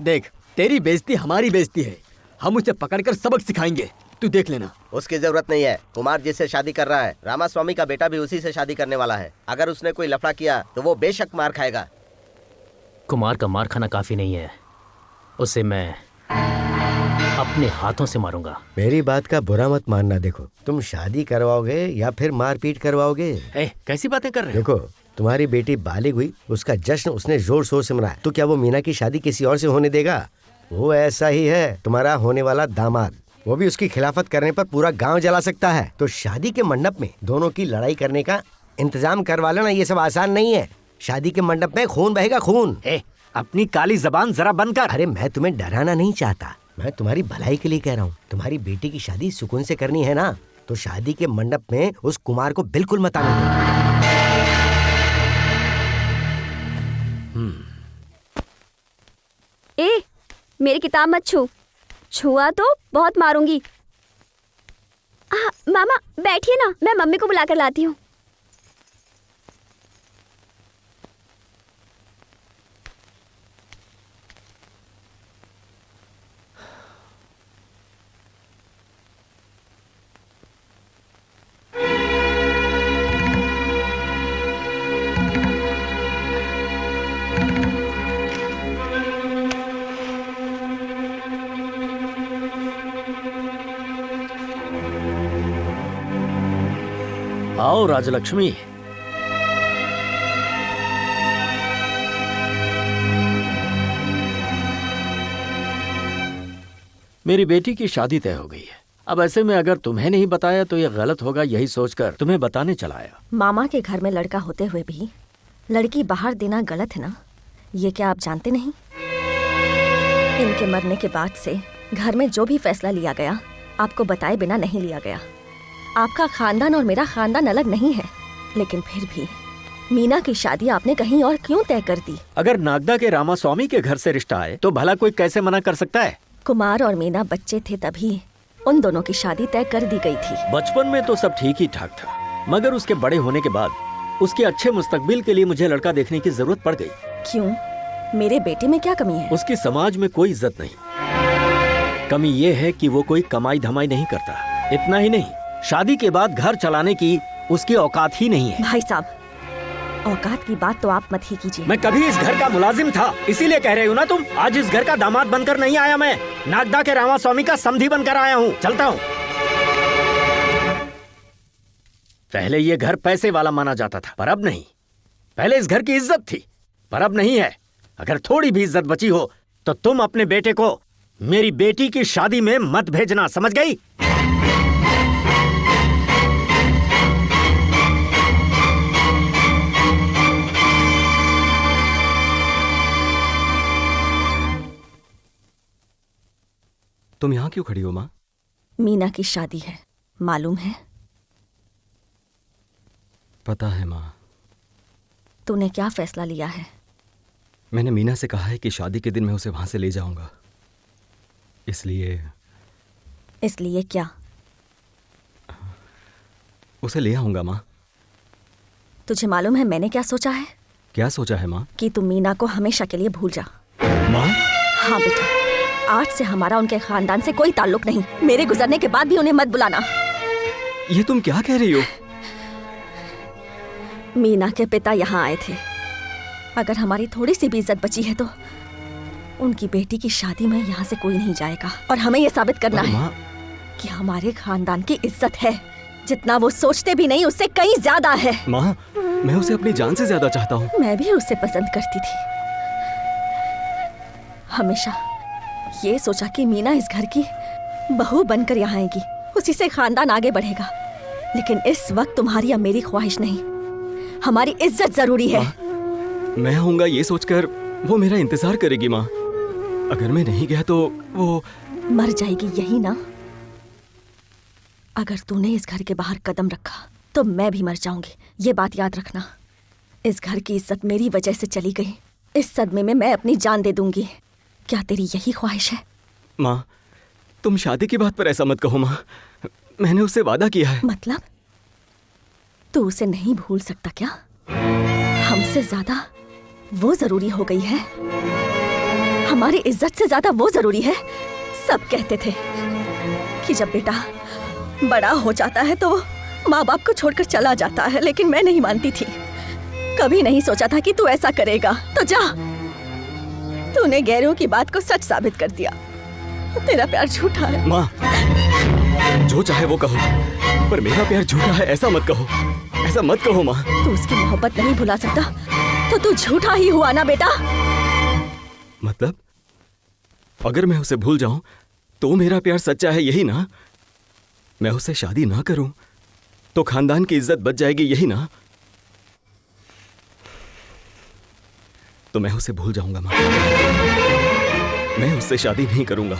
देख, तेरी बेइज्जती हमारी बेइज्जती है। हम उसे पकड़कर सबक सिखाएंगे, तू देख लेना। उसकी जरूरत नहीं है। कुमार जिससे शादी कर रहा है, रामास्वामी का बेटा भी उसी से शादी करने वाला है। अगर उसने कोई लफड़ा किया तो वो बेशक मार खाएगा। कुमार का मार खाना काफी नहीं है, उसे मैं अपने हाथों से मारूंगा। मेरी बात का बुरा मत मानना। देखो, तुम शादी करवाओगे या फिर मारपीट करवाओगे? कैसी बातें कर रहे हो? देखो, तुम्हारी बेटी बालिग हुई, उसका जश्न उसने जोर शोर से मनाया, तो क्या वो मीना की शादी किसी और से होने देगा? वो ऐसा ही है, तुम्हारा होने वाला दामाद। वो भी उसकी खिलाफत करने पर पूरा गांव जला सकता है। तो शादी के मंडप में दोनों की लड़ाई करने का इंतजाम करवा लेना। ये सब आसान नहीं है। शादी के मंडप में खून बहेगा, खून। अपनी काली जबान जरा बंद कर। अरे मैं तुम्हें डराना नहीं चाहता, मैं तुम्हारी भलाई के लिए कह रहा हूँ। तुम्हारी बेटी की शादी सुकून से करनी है ना, तो शादी के मंडप में उस कुमार को बिल्कुल मत आने देना। मेरी किताब मत छुआ तो बहुत मारूंगी। मामा बैठिए ना, मैं मम्मी को बुलाकर लाती हूँ। आओ राजलक्ष्मी। मेरी बेटी की शादी तय हो गई है। अब ऐसे में अगर तुम्हें नहीं बताया तो ये गलत होगा, यही सोचकर तुम्हें बताने चला आया। मामा के घर में लड़का होते हुए भी लड़की बाहर देना गलत है ना, ये क्या आप जानते नहीं? इनके मरने के बाद से घर में जो भी फैसला लिया गया आपको बताए बिना नहीं लिया गया। आपका खानदान और मेरा खानदान अलग नहीं है, लेकिन फिर भी मीना की शादी आपने कहीं और क्यों तय कर दी? अगर नागदा के रामास्वामी के घर से रिश्ता आए तो भला कोई कैसे मना कर सकता है? कुमार और मीना बच्चे थे तभी उन दोनों की शादी तय कर दी गई थी। बचपन में तो सब ठीक ही ठाक था, मगर उसके बड़े होने के बाद उसके अच्छे मुस्तकबिल के लिए मुझे लड़का देखने की जरूरत पड़ गई। क्यों? मेरे बेटे में क्या कमी है? उसकी समाज में कोई इज्जत नहीं। कमी ये है कि वो कोई कमाई धमाई नहीं करता। इतना ही नहीं, शादी के बाद घर चलाने की उसकी औकात ही नहीं है। भाई साहब, औकात की बात तो आप मत ही कीजिए। मैं कभी इस घर का मुलाजिम था, इसीलिए कह रहे हो ना तुम। आज इस घर का दामाद बनकर नहीं आया, मैं नागदा के रामास्वामी का समधी बनकर आया हूँ। चलता हूँ। पहले ये घर पैसे वाला माना जाता था, पर अब नहीं। पहले इस घर की इज्जत थी, पर अब नहीं है। अगर थोड़ी भी इज्जत बची हो तो तुम अपने बेटे को मेरी बेटी की शादी में मत भेजना, समझ गई? तुम यहाँ क्यों खड़ी हो माँ? मीना की शादी है, मालूम है? पता है माँ। तूने क्या फैसला लिया है? मैंने मीना से कहा है कि शादी के दिन मैं उसे वहां से ले जाऊंगा। इसलिए क्या? उसे ले आऊंगा माँ। तुझे मालूम है मैंने क्या सोचा है? क्या सोचा है माँ? कि तू मीना को हमेशा के लिए भूल जा। माँ? हाँ बेटा, आज से हमारा उनके खानदान से कोई ताल्लुक नहीं। मेरे गुजरने के बाद भी उन्हें मत बुलाना। ये तुम क्या कह रही हो? मीना के पिता यहाँ आए थे। अगर हमारी थोड़ी सी भी इज्जत बची है तो उनकी बेटी की शादी में यहाँ से कोई नहीं जाएगा। और हमें ये साबित करना है कि हमारे खानदान की इज्जत है। जितना वो सोचते भी नहीं उससे कहीं ज्यादा है। माँ, मैं उसे अपनी जान से ज्यादा चाहता हूँ। मैं भी उसे पसंद करती थी। हमेशा ये सोचा कि मीना इस घर की बहू बनकर यहाँ आएगी, उसी से खानदान आगे बढ़ेगा। लेकिन इस वक्त तुम्हारी या मेरी ख्वाहिश नहीं, हमारी इज्जत जरूरी है। मैं आऊंगा ये सोचकर वो मेरा इंतजार करेगी माँ। अगर मैं नहीं गया तो वो मर जाएगी, यही ना? अगर तूने इस घर के बाहर कदम रखा तो मैं भी मर जाऊंगी, ये बात याद रखना। इस घर की इज्जत मेरी वजह से चली गई, इस सदमे में मैं अपनी जान दे दूंगी। क्या तेरी यही ख्वाहिश है? माँ, तुम शादी की बात पर ऐसा मत कहो माँ। मैंने उससे वादा किया है। मतलब तू उसे नहीं भूल सकता क्या? हमसे ज्यादा वो जरूरी हो गई है। हमारी इज्जत से ज्यादा वो जरूरी है। सब कहते थे कि जब बेटा बड़ा हो जाता है तो माँ बाप को छोड़कर चला जाता है, लेकिन मैं नहीं मानती थी। कभी नहीं सोचा था कि तू ऐसा करेगा। तो जा, तूने गैरों की बात को सच साबित कर दिया। तेरा प्यार झूठा है। माँ, जो चाहे वो कहो, पर मेरा प्यार झूठा है ऐसा मत कहो। ऐसा मत कहो माँ। तू उसकी मोहब्बत नहीं भुला सकता तो तू झूठा ही हुआ ना बेटा। मतलब अगर मैं उसे भूल जाऊं तो मेरा प्यार सच्चा है, यही ना? मैं उससे शादी ना करूं तो खानदान की इज्जत बच जाएगी, यही ना? तो मैं उसे भूल जाऊंगा माँ। मैं उससे शादी नहीं करूंगा।